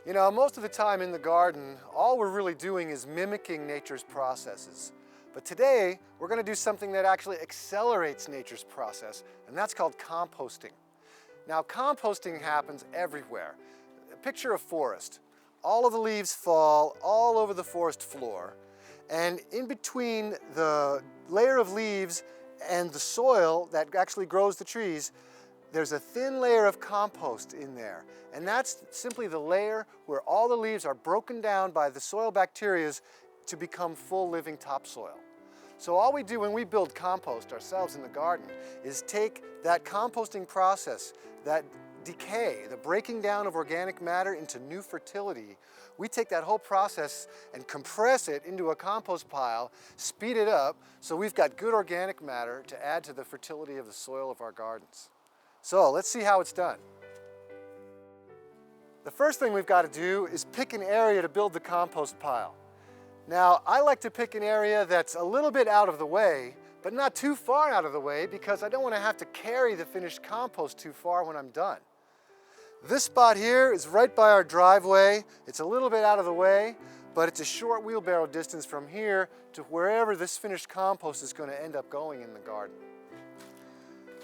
You know, most of the time in the garden, all we're really doing is mimicking nature's processes. But today, we're going to do something that actually accelerates nature's process, and that's called composting. Now, composting happens everywhere. Picture a forest. All of the leaves fall all over the forest floor, and in between the layer of leaves and the soil that actually grows the trees, there's a thin layer of compost in there. And that's simply the layer where all the leaves are broken down by the soil bacteria to become full living topsoil. So all we do when we build compost ourselves in the garden is take that composting process, that decay, the breaking down of organic matter into new fertility. We take that whole process and compress it into a compost pile, speed it up, so we've got good organic matter to add to the fertility of the soil of our gardens. So let's see how it's done. The first thing we've got to do is pick an area to build the compost pile. Now, I like to pick an area that's a little bit out of the way, but not too far out of the way because I don't want to have to carry the finished compost too far when I'm done. This spot here is right by our driveway. It's a little bit out of the way, but it's a short wheelbarrow distance from here to wherever this finished compost is going to end up going in the garden.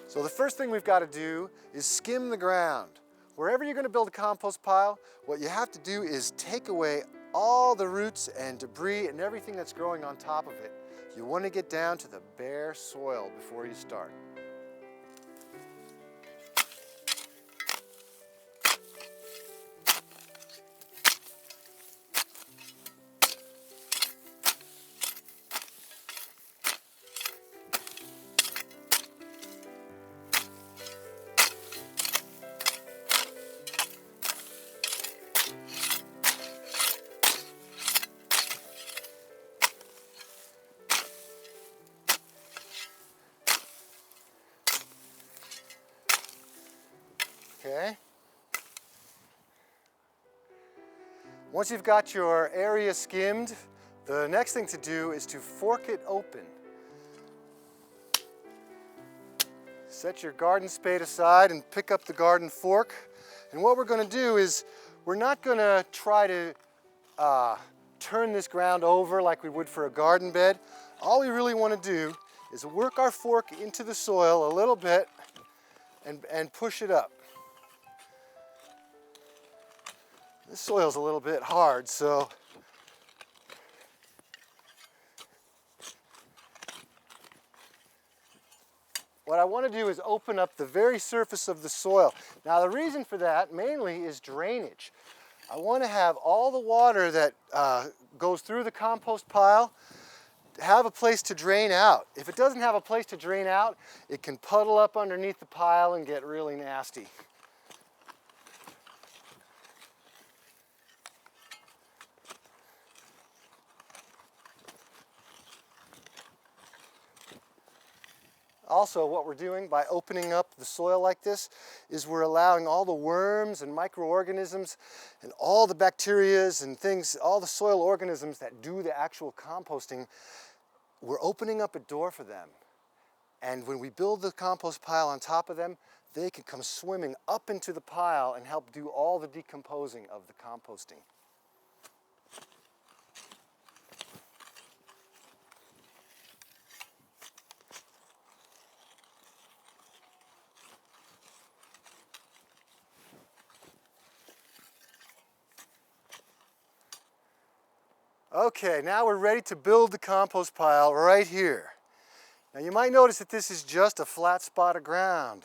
So the first thing we've got to do is skim the ground. Wherever you're going to build a compost pile, what you have to do is take away all the roots and debris and everything that's growing on top of it. You want to get down to the bare soil before you start. Okay. Once you've got your area skimmed, the next thing to do is to fork it open. Set your garden spade aside and pick up the garden fork. And what we're going to do is we're not going to try to turn this ground over like we would for a garden bed. All we really want to do is work our fork into the soil a little bit and push it up. This soil's a little bit hard, so what I want to do is open up the very surface of the soil. Now the reason for that mainly is drainage. I want to have all the water that goes through the compost pile have a place to drain out. If it doesn't have a place to drain out, it can puddle up underneath the pile and get really nasty. Also, what we're doing by opening up the soil like this is we're allowing all the worms and microorganisms and all the bacterias and things, all the soil organisms that do the actual composting, we're opening up a door for them. And when we build the compost pile on top of them, they can come swimming up into the pile and help do all the decomposing of the composting. Okay, now we're ready to build the compost pile right here. Now you might notice that this is just a flat spot of ground.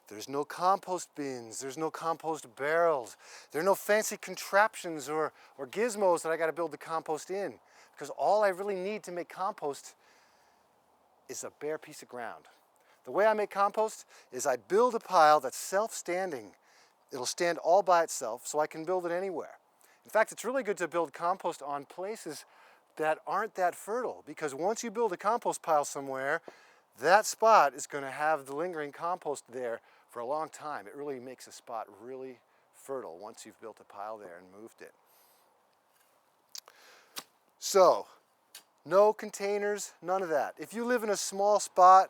There's no compost bins, there's no compost barrels, there are no fancy contraptions or gizmos that I got to build the compost in, because all I really need to make compost is a bare piece of ground. The way I make compost is I build a pile that's self-standing. It'll stand all by itself, so I can build it anywhere. In fact, it's really good to build compost on places that aren't that fertile, because once you build a compost pile somewhere, that spot is going to have the lingering compost there for a long time. It really makes a spot really fertile once you've built a pile there and moved it. So, no containers, none of that. If you live in a small spot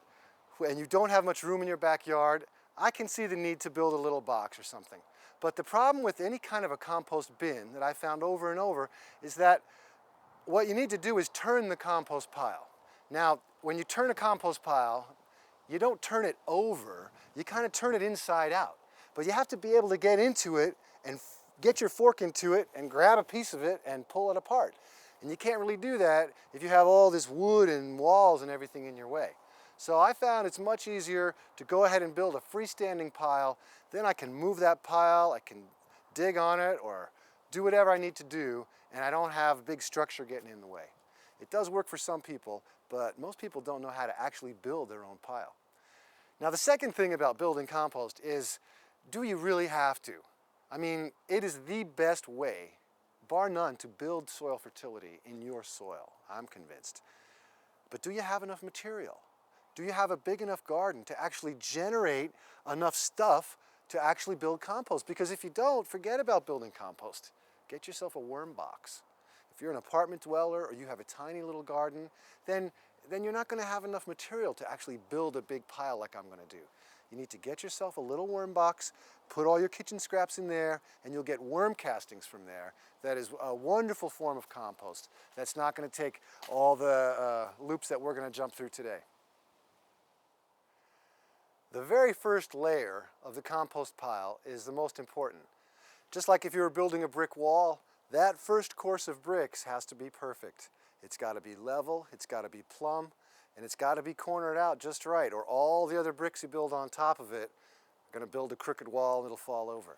and you don't have much room in your backyard, I can see the need to build a little box or something. But the problem with any kind of a compost bin that I found over and over is that what you need to do is turn the compost pile. Now, when you turn a compost pile, you don't turn it over, you kind of turn it inside out. But you have to be able to get into it and get your fork into it and grab a piece of it and pull it apart. And you can't really do that if you have all this wood and walls and everything in your way. So I found it's much easier to go ahead and build a freestanding pile. Then I can move that pile, I can dig on it or do whatever I need to do, and I don't have a big structure getting in the way. It does work for some people, but most people don't know how to actually build their own pile. Now the second thing about building compost is, do you really have to? I mean, it is the best way, bar none, to build soil fertility in your soil, I'm convinced. But do you have enough material? Do you have a big enough garden to actually generate enough stuff to actually build compost? Because if you don't, forget about building compost. Get yourself a worm box. If you're an apartment dweller or you have a tiny little garden, then you're not going to have enough material to actually build a big pile like I'm going to do. You need to get yourself a little worm box, put all your kitchen scraps in there, and you'll get worm castings from there. That is a wonderful form of compost. That's not going to take all the loops that we're going to jump through today. The very first layer of the compost pile is the most important. Just like if you were building a brick wall, that first course of bricks has to be perfect. It's got to be level, it's got to be plumb, and it's got to be cornered out just right, or all the other bricks you build on top of it are going to build a crooked wall and it'll fall over.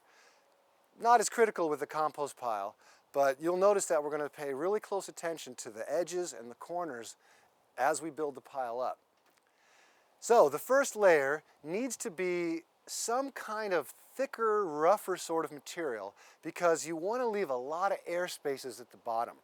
Not as critical with the compost pile, but you'll notice that we're going to pay really close attention to the edges and the corners as we build the pile up. So the first layer needs to be some kind of thicker, rougher sort of material because you want to leave a lot of air spaces at the bottom.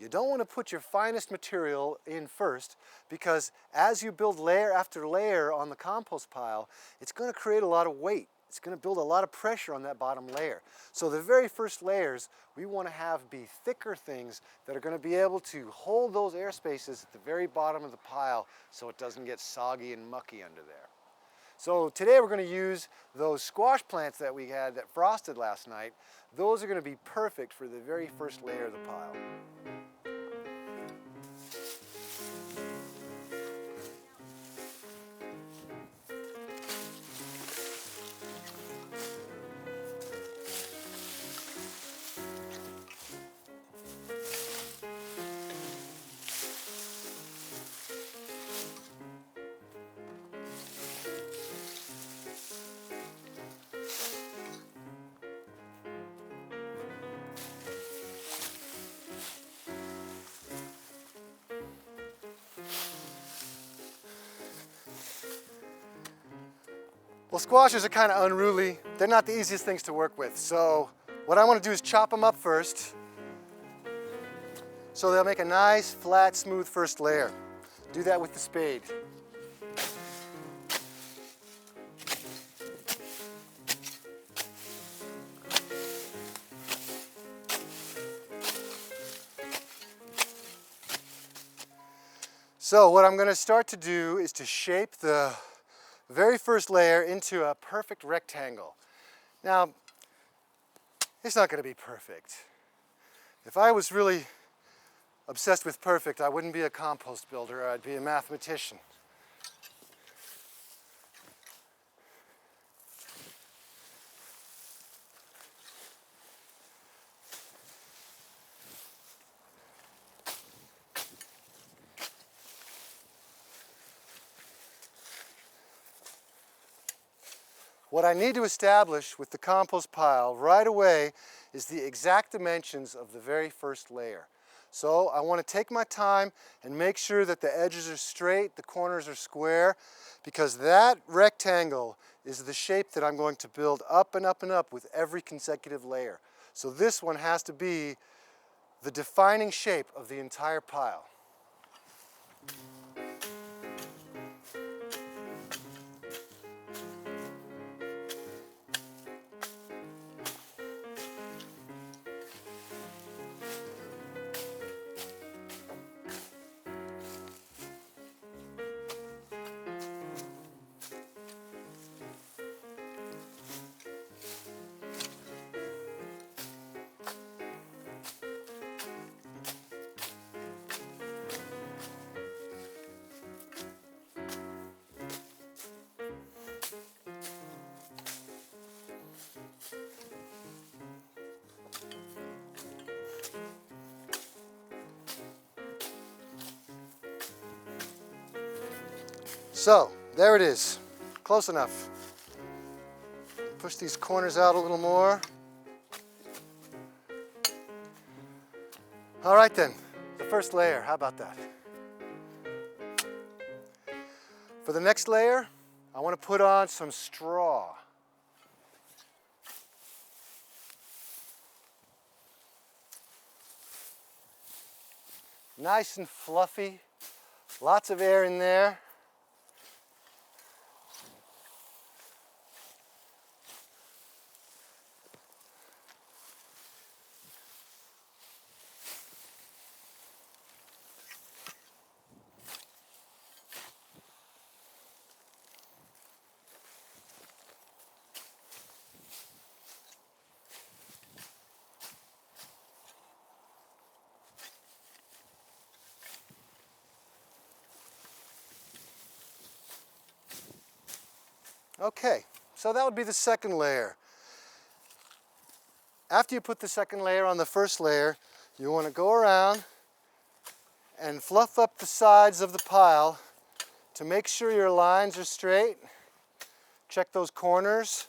You don't want to put your finest material in first because as you build layer after layer on the compost pile, it's going to create a lot of weight. It's going to build a lot of pressure on that bottom layer. So the very first layers we want to have be thicker things that are going to be able to hold those air spaces at the very bottom of the pile so it doesn't get soggy and mucky under there. So today we're going to use those squash plants that we had that frosted last night. Those are going to be perfect for the very first layer of the pile. Well, squashes are kind of unruly. They're not the easiest things to work with. So what I want to do is chop them up first so they'll make a nice, flat, smooth first layer. Do that with the spade. So what I'm going to start to do is to shape the very first layer into a perfect rectangle. Now, it's not going to be perfect. If I was really obsessed with perfect, I wouldn't be a compost builder, I'd be a mathematician. What I need to establish with the compost pile right away is the exact dimensions of the very first layer. So I want to take my time and make sure that the edges are straight, the corners are square, because that rectangle is the shape that I'm going to build up and up and up with every consecutive layer. So this one has to be the defining shape of the entire pile. So, there it is. Close enough. Push these corners out a little more. All right then, the first layer, how about that? For the next layer, I want to put on some straw. Nice and fluffy, lots of air in there. Okay, so that would be the second layer. After you put the second layer on the first layer, you want to go around and fluff up the sides of the pile to make sure your lines are straight. Check those corners.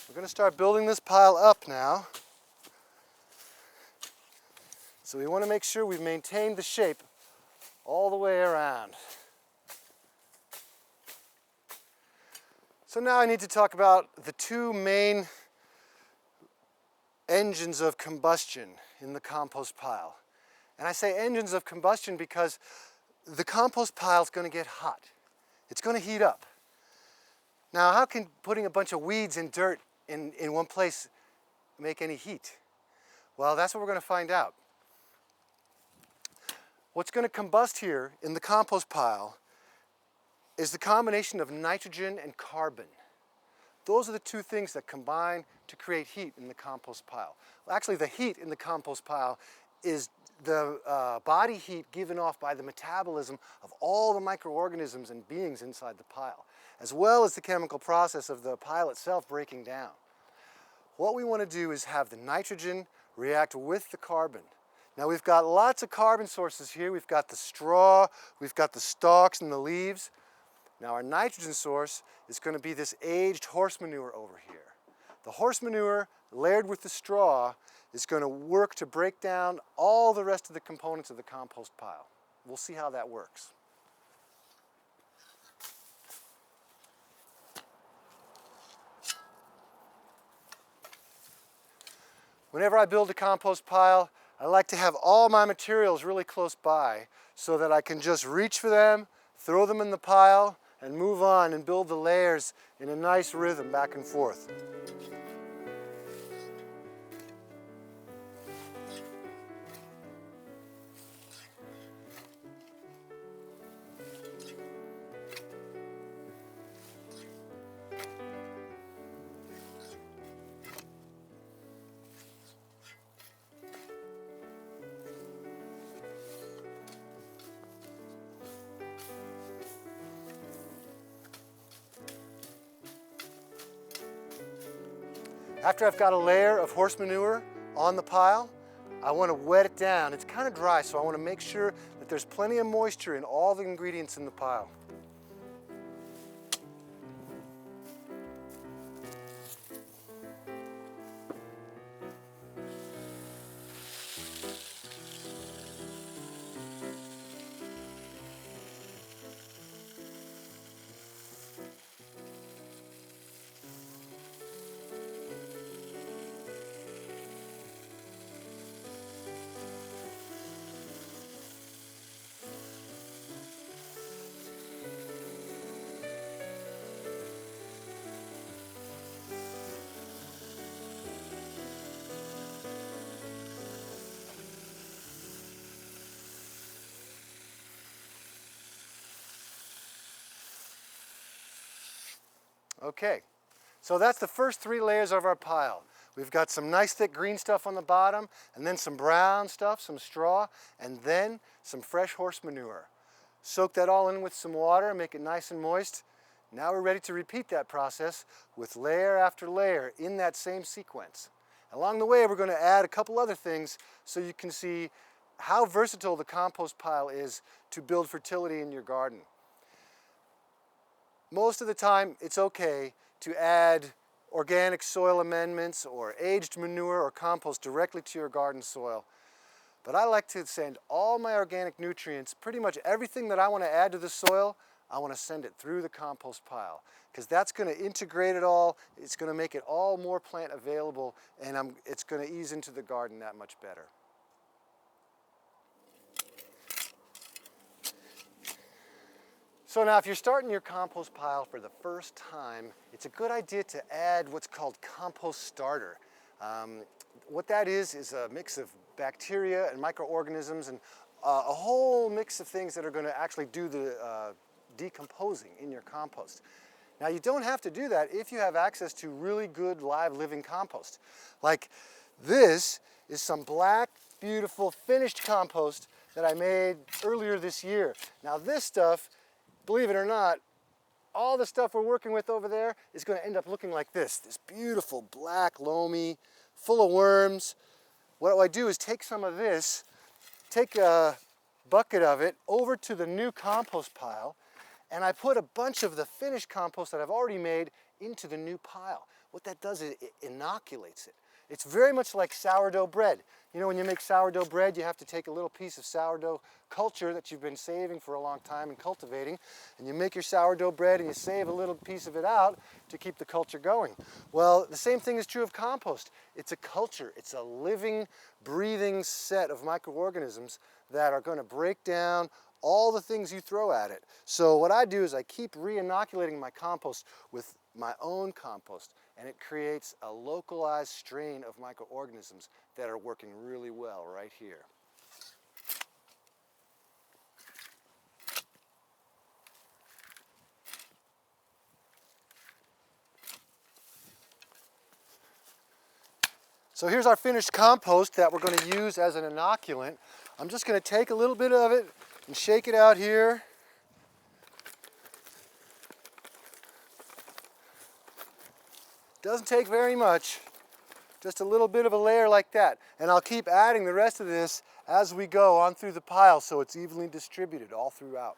We're going to start building this pile up now. So we want to make sure we've maintained the shape all the way around. So now I need to talk about the two main engines of combustion in the compost pile. And I say engines of combustion because the compost pile is going to get hot. It's going to heat up. Now, how can putting a bunch of weeds and dirt in one place make any heat? Well, that's what we're going to find out. What's going to combust here in the compost pile is the combination of nitrogen and carbon. Those are the two things that combine to create heat in the compost pile. Well, actually, the heat in the compost pile is the body heat given off by the metabolism of all the microorganisms and beings inside the pile, as well as the chemical process of the pile itself breaking down. What we want to do is have the nitrogen react with the carbon. Now we've got lots of carbon sources here. We've got the straw, we've got the stalks and the leaves. Now our nitrogen source is going to be this aged horse manure over here. The horse manure layered with the straw is going to work to break down all the rest of the components of the compost pile. We'll see how that works. Whenever I build a compost pile, I like to have all my materials really close by so that I can just reach for them, throw them in the pile, and move on and build the layers in a nice rhythm back and forth. After I've got a layer of horse manure on the pile, I want to wet it down. It's kind of dry, so I want to make sure that there's plenty of moisture in all the ingredients in the pile. Okay, so that's the first three layers of our pile. We've got some nice thick green stuff on the bottom, and then some brown stuff, some straw, and then some fresh horse manure. Soak that all in with some water, make it nice and moist. Now we're ready to repeat that process with layer after layer in that same sequence. Along the way, we're going to add a couple other things so you can see how versatile the compost pile is to build fertility in your garden. Most of the time, it's okay to add organic soil amendments or aged manure or compost directly to your garden soil. But I like to send all my organic nutrients, pretty much everything that I want to add to the soil, I want to send it through the compost pile, because that's going to integrate it all, it's going to make it all more plant available, and it's going to ease into the garden that much better. So now if you're starting your compost pile for the first time, it's a good idea to add what's called Compost Starter. What that is a mix of bacteria and microorganisms and a whole mix of things that are going to actually do the decomposing in your compost. Now you don't have to do that if you have access to really good live living compost. Like this is some black, beautiful, finished compost that I made earlier this year. Now this stuff, believe it or not, all the stuff we're working with over there is going to end up looking like this beautiful black loamy, full of worms. What I do is take some of this, take a bucket of it over to the new compost pile, and I put a bunch of the finished compost that I've already made into the new pile. What that does is it inoculates it. It's very much like sourdough bread. You know, when you make sourdough bread, you have to take a little piece of sourdough culture that you've been saving for a long time and cultivating, and you make your sourdough bread and you save a little piece of it out to keep the culture going. Well, the same thing is true of compost. It's a culture. It's a living, breathing set of microorganisms that are going to break down all the things you throw at it. So what I do is I keep re-inoculating my compost with my own compost, and it creates a localized strain of microorganisms that are working really well right here. So here's our finished compost that we're going to use as an inoculant. I'm just going to take a little bit of it and shake it out here. Doesn't take very much, just a little bit of a layer like that. And I'll keep adding the rest of this as we go on through the pile so it's evenly distributed all throughout.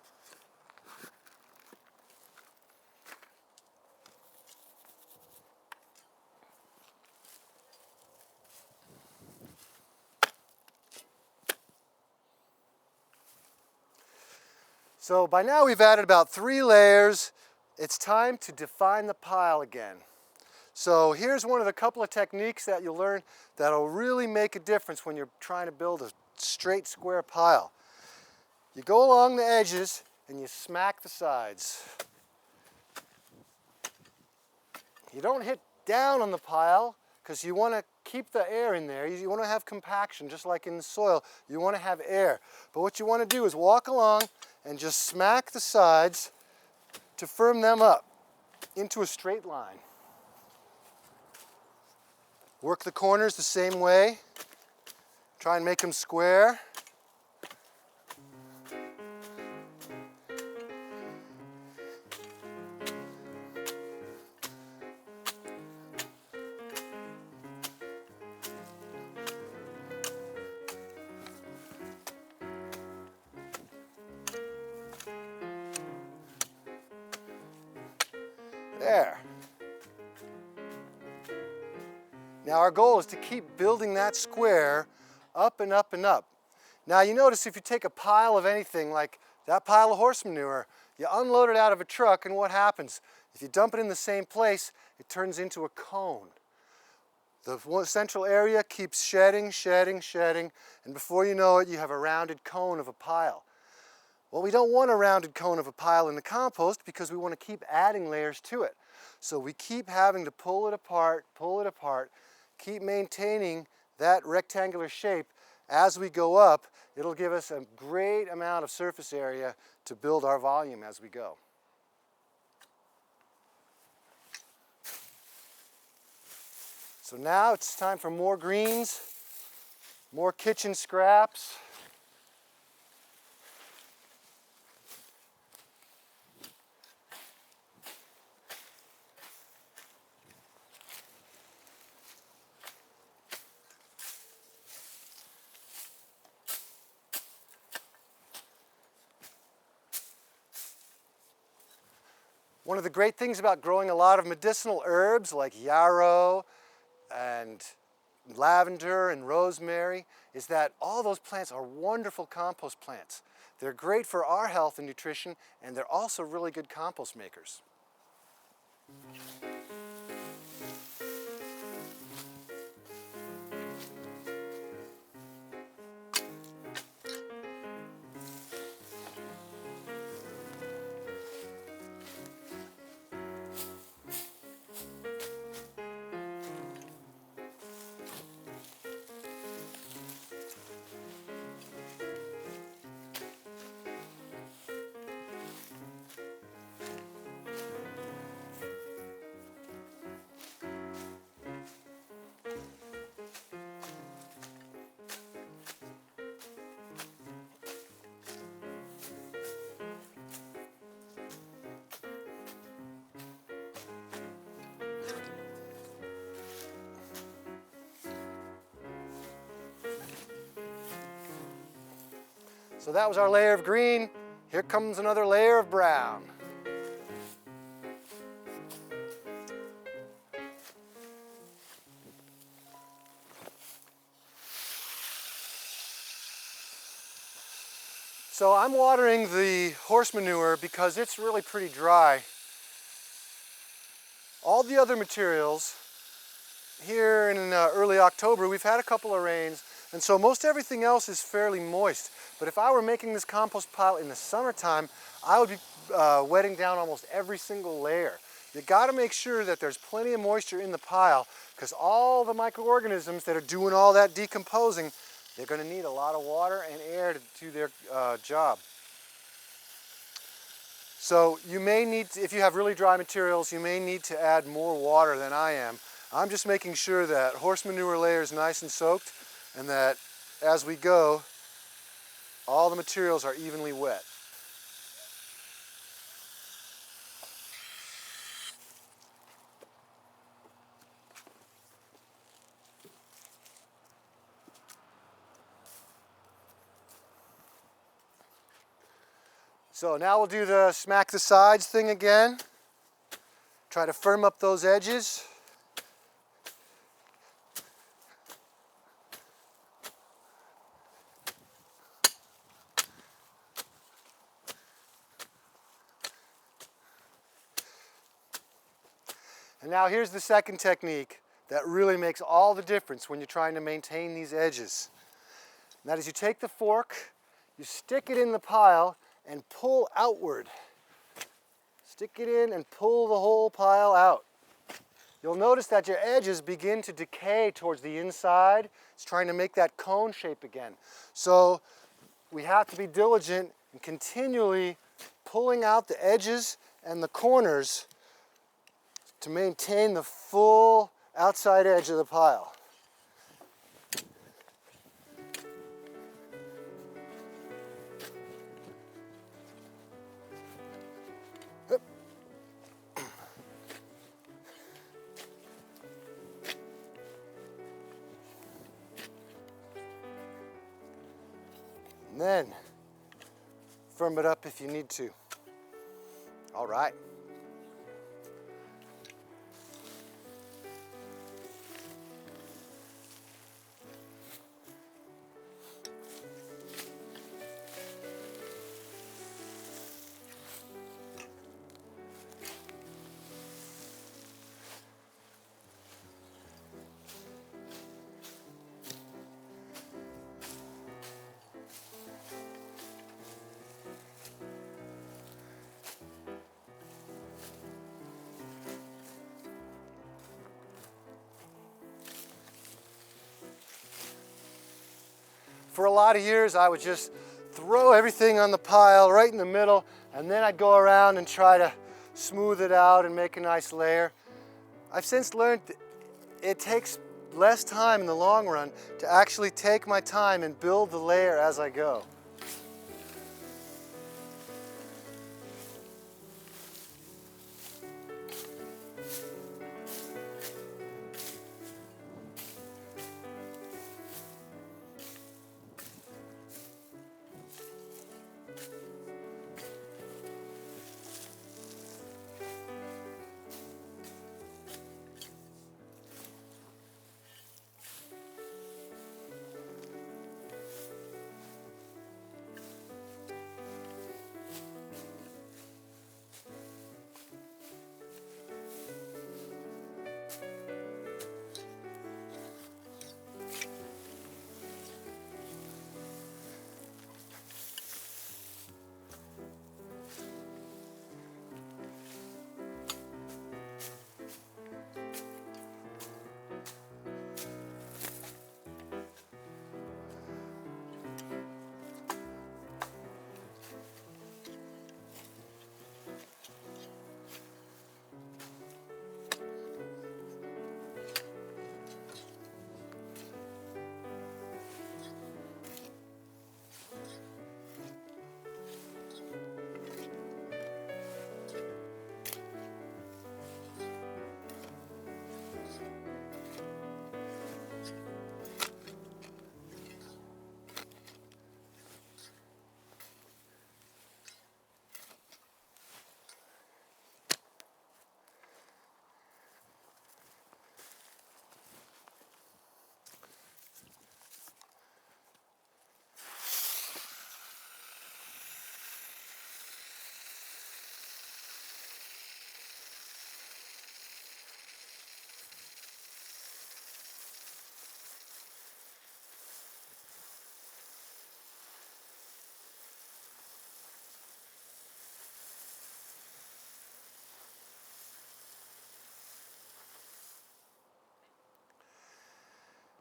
So by now we've added about 3 layers. It's time to define the pile again. So here's one of the couple of techniques that you'll learn that'll really make a difference when you're trying to build a straight square pile. You go along the edges and you smack the sides. You don't hit down on the pile because you want to keep the air in there. You want to have compaction just like in the soil. You want to have air. But what you want to do is walk along and just smack the sides to firm them up into a straight line. Work the corners the same way. Try and make them square. There. Now our goal is to keep building that square up and up and up. Now you notice if you take a pile of anything like that pile of horse manure, you unload it out of a truck and what happens? If you dump it in the same place, it turns into a cone. The central area keeps shedding, shedding, shedding, and before you know it, you have a rounded cone of a pile. Well, we don't want a rounded cone of a pile in the compost because we want to keep adding layers to it. So we keep having to pull it apart, keep maintaining that rectangular shape. As we go up, it'll give us a great amount of surface area to build our volume as we go. So now it's time for more greens, more kitchen scraps. One of the great things about growing a lot of medicinal herbs like yarrow and lavender and rosemary is that all those plants are wonderful compost plants. They're great for our health and nutrition, and they're also really good compost makers. So that was our layer of green. Here comes another layer of brown. So I'm watering the horse manure because it's really pretty dry. All the other materials, here in early October, we've had a couple of rains, and so most everything else is fairly moist. But if I were making this compost pile in the summertime, I would be wetting down almost every single layer. You gotta make sure that there's plenty of moisture in the pile, because all the microorganisms that are doing all that decomposing, they're gonna need a lot of water and air to do their job. So you may need to, if you have really dry materials, you may need to add more water than I am. I'm just making sure that horse manure layer is nice and soaked, and that as we go, all the materials are evenly wet. So now we'll do the smack the sides thing again. Try to firm up those edges. And now here's the second technique that really makes all the difference when you're trying to maintain these edges. And that is, you take the fork, you stick it in the pile and pull outward. Stick it in and pull the whole pile out. You'll notice that your edges begin to decay towards the inside. It's trying to make that cone shape again. So we have to be diligent in continually pulling out the edges and the corners to maintain the full outside edge of the pile. And then firm it up if you need to. All right. For a lot of years, I would just throw everything on the pile right in the middle, and then I'd go around and try to smooth it out and make a nice layer. I've since learned that it takes less time in the long run to actually take my time and build the layer as I go.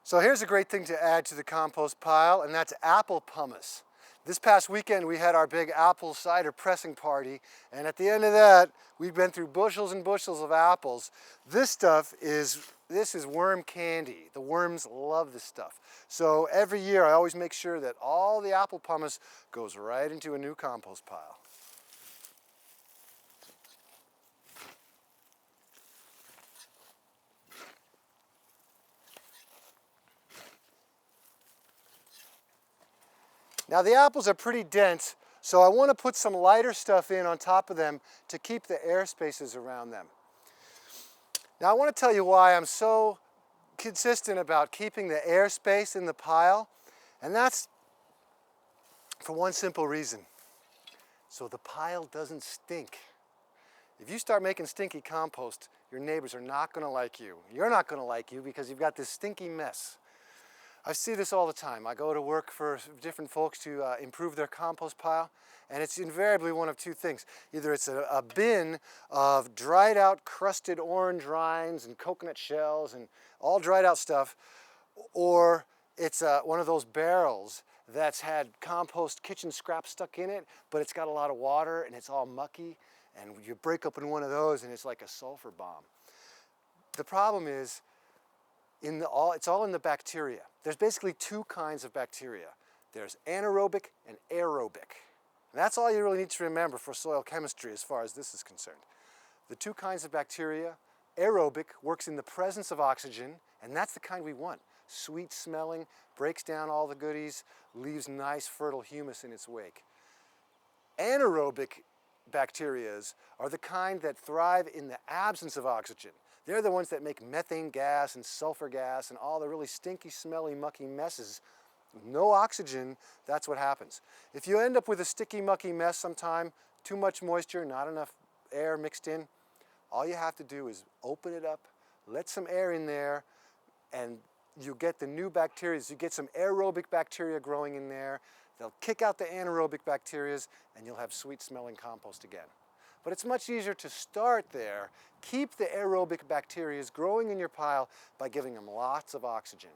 So here's a great thing to add to the compost pile, and that's apple pumice. This past weekend we had our big apple cider pressing party, and at the end of that we've been through bushels and bushels of apples. This is worm candy. The worms love this stuff. So every year I always make sure that all the apple pumice goes right into a new compost pile. Now the apples are pretty dense, so I want to put some lighter stuff in on top of them to keep the air spaces around them. Now I want to tell you why I'm so consistent about keeping the air space in the pile, and that's for one simple reason. So the pile doesn't stink. If you start making stinky compost, your neighbors are not going to like you. You're not going to like you because you've got this stinky mess. I see this all the time. I go to work for different folks to improve their compost pile, and it's invariably one of two things. Either it's a bin of dried out crusted orange rinds and coconut shells and all dried out stuff, or it's one of those barrels that's had compost kitchen scrap stuck in it, but it's got a lot of water and it's all mucky, and you break open one of those and it's like a sulfur bomb. The problem is, it's all in the bacteria. There's basically two kinds of bacteria. There's anaerobic and aerobic. And that's all you really need to remember for soil chemistry as far as this is concerned. The two kinds of bacteria, aerobic works in the presence of oxygen, and that's the kind we want. Sweet smelling, breaks down all the goodies, leaves nice fertile humus in its wake. Anaerobic bacteria are the kind that thrive in the absence of oxygen. They're the ones that make methane gas and sulfur gas and all the really stinky, smelly, mucky messes. With no oxygen, that's what happens. If you end up with a sticky, mucky mess sometime, too much moisture, not enough air mixed in, all you have to do is open it up, let some air in there, and you get the new bacteria. You get some aerobic bacteria growing in there. They'll kick out the anaerobic bacteria, and you'll have sweet-smelling compost again. But it's much easier to start there. Keep the aerobic bacteria growing in your pile by giving them lots of oxygen.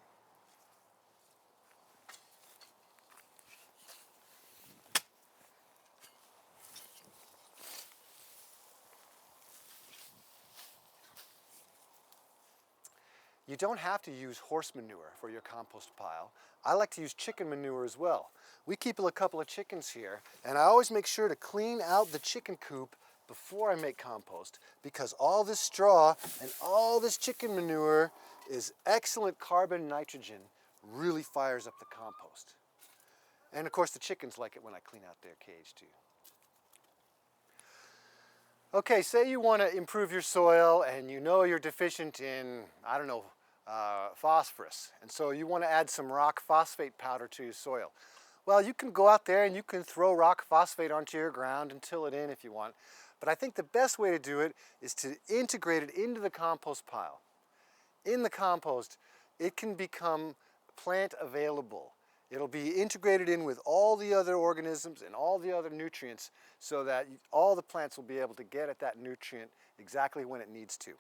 You don't have to use horse manure for your compost pile. I like to use chicken manure as well. We keep a couple of chickens here, and I always make sure to clean out the chicken coop before I make compost, because all this straw and all this chicken manure is excellent carbon nitrogen, really fires up the compost. And of course the chickens like it when I clean out their cage too. Okay, say you want to improve your soil and you know you're deficient in, I don't know, phosphorus, and so you want to add some rock phosphate powder to your soil. Well, you can go out there and you can throw rock phosphate onto your ground and till it in if you want. But I think the best way to do it is to integrate it into the compost pile. In the compost, it can become plant available. It'll be integrated in with all the other organisms and all the other nutrients so that all the plants will be able to get at that nutrient exactly when it needs to.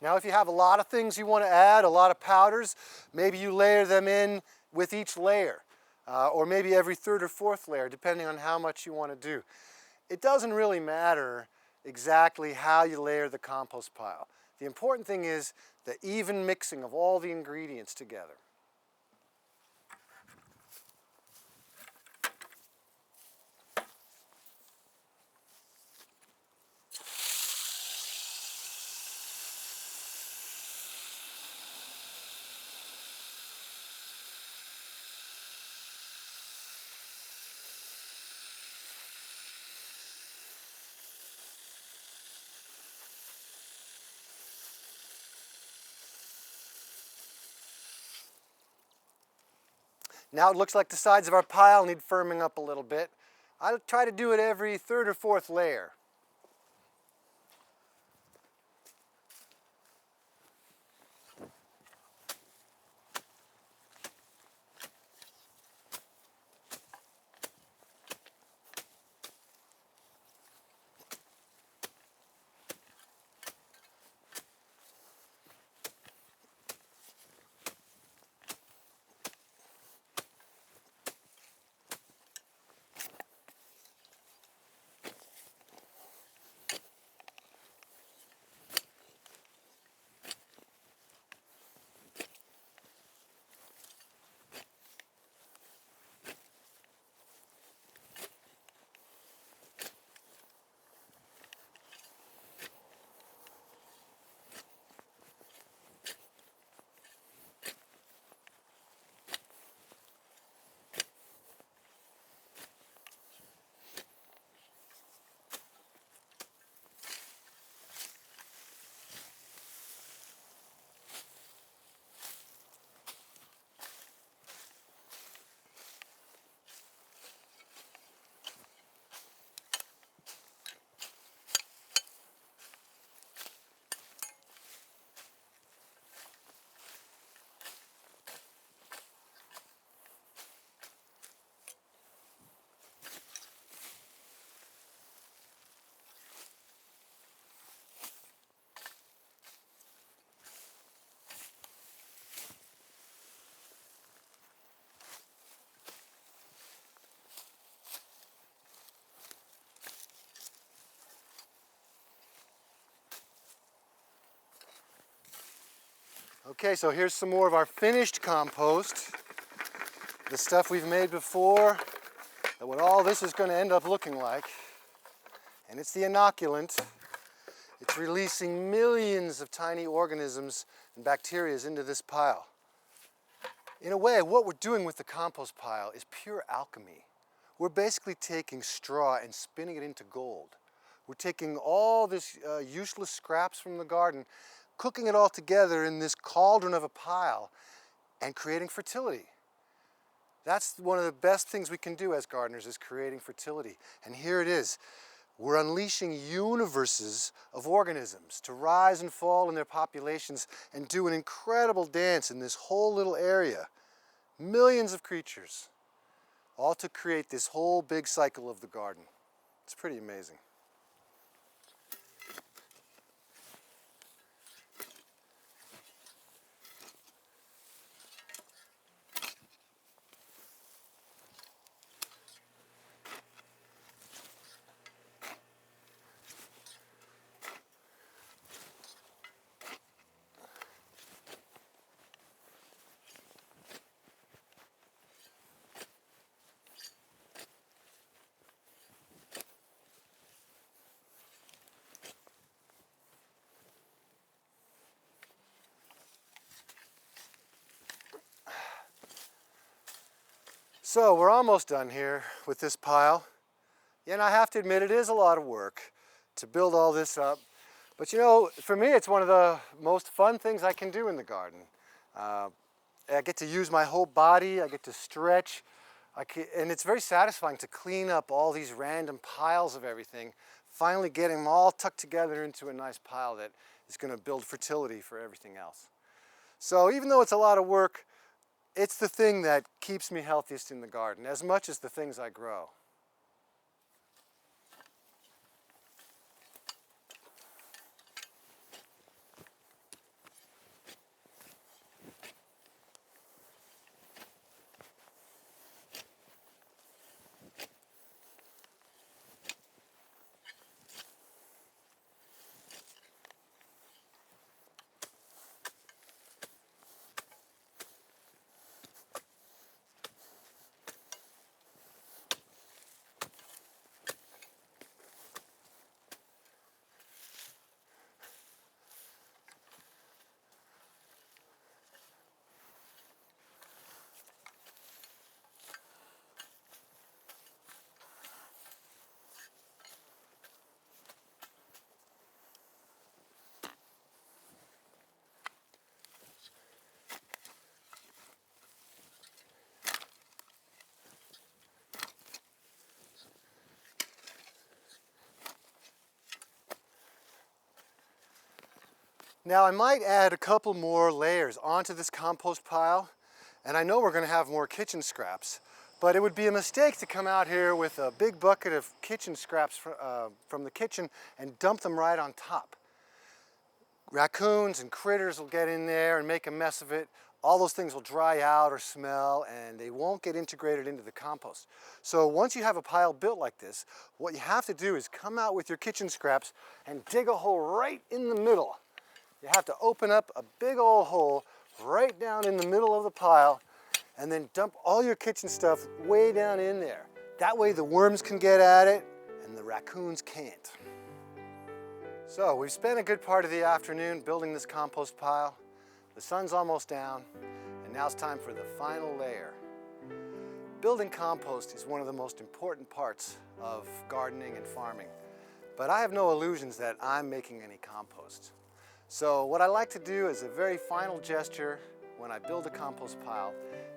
Now if you have a lot of things you want to add, a lot of powders, maybe you layer them in with each layer, or maybe every third or fourth layer, depending on how much you want to do. It doesn't really matter exactly how you layer the compost pile. The important thing is the even mixing of all the ingredients together. Now it looks like the sides of our pile need firming up a little bit. I'll try to do it every third or fourth layer. Okay, so here's some more of our finished compost. The stuff we've made before, and what all this is going to end up looking like. And it's the inoculant. It's releasing millions of tiny organisms and bacteria into this pile. In a way, what we're doing with the compost pile is pure alchemy. We're basically taking straw and spinning it into gold. We're taking all this useless scraps from the garden, cooking it all together in this cauldron of a pile, and creating fertility. That's one of the best things we can do as gardeners, is creating fertility. And here it is. We're unleashing universes of organisms to rise and fall in their populations and do an incredible dance in this whole little area. Millions of creatures, all to create this whole big cycle of the garden. It's pretty amazing. So we're almost done here with this pile. And I have to admit, it is a lot of work to build all this up. But you know, for me, it's one of the most fun things I can do in the garden. I get to use my whole body, I get to stretch, and it's very satisfying to clean up all these random piles of everything, finally getting them all tucked together into a nice pile that is going to build fertility for everything else. So even though it's a lot of work, it's the thing that keeps me healthiest in the garden, as much as the things I grow. Now I might add a couple more layers onto this compost pile, and I know we're going to have more kitchen scraps, but it would be a mistake to come out here with a big bucket of kitchen scraps from the kitchen and dump them right on top. Raccoons and critters will get in there and make a mess of it. All those things will dry out or smell, and they won't get integrated into the compost. So once you have a pile built like this, what you have to do is come out with your kitchen scraps and dig a hole right in the middle. You have to open up a big old hole right down in the middle of the pile, and then dump all your kitchen stuff way down in there. That way the worms can get at it and the raccoons can't. So we've spent a good part of the afternoon building this compost pile. The sun's almost down, and now it's time for the final layer. Building compost is one of the most important parts of gardening and farming, but I have no illusions that I'm making any compost. So what I like to do as a very final gesture when I build a compost pile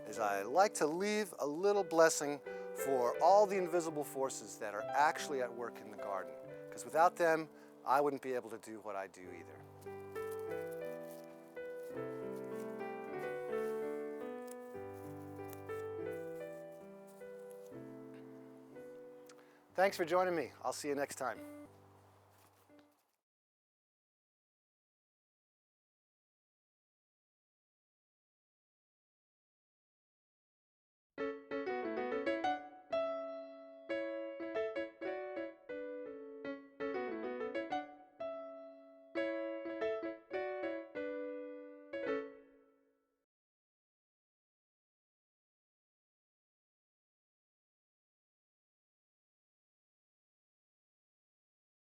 is I like to leave a little blessing for all the invisible forces that are actually at work in the garden, because without them, I wouldn't be able to do what I do either. Thanks for joining me. I'll see you next time.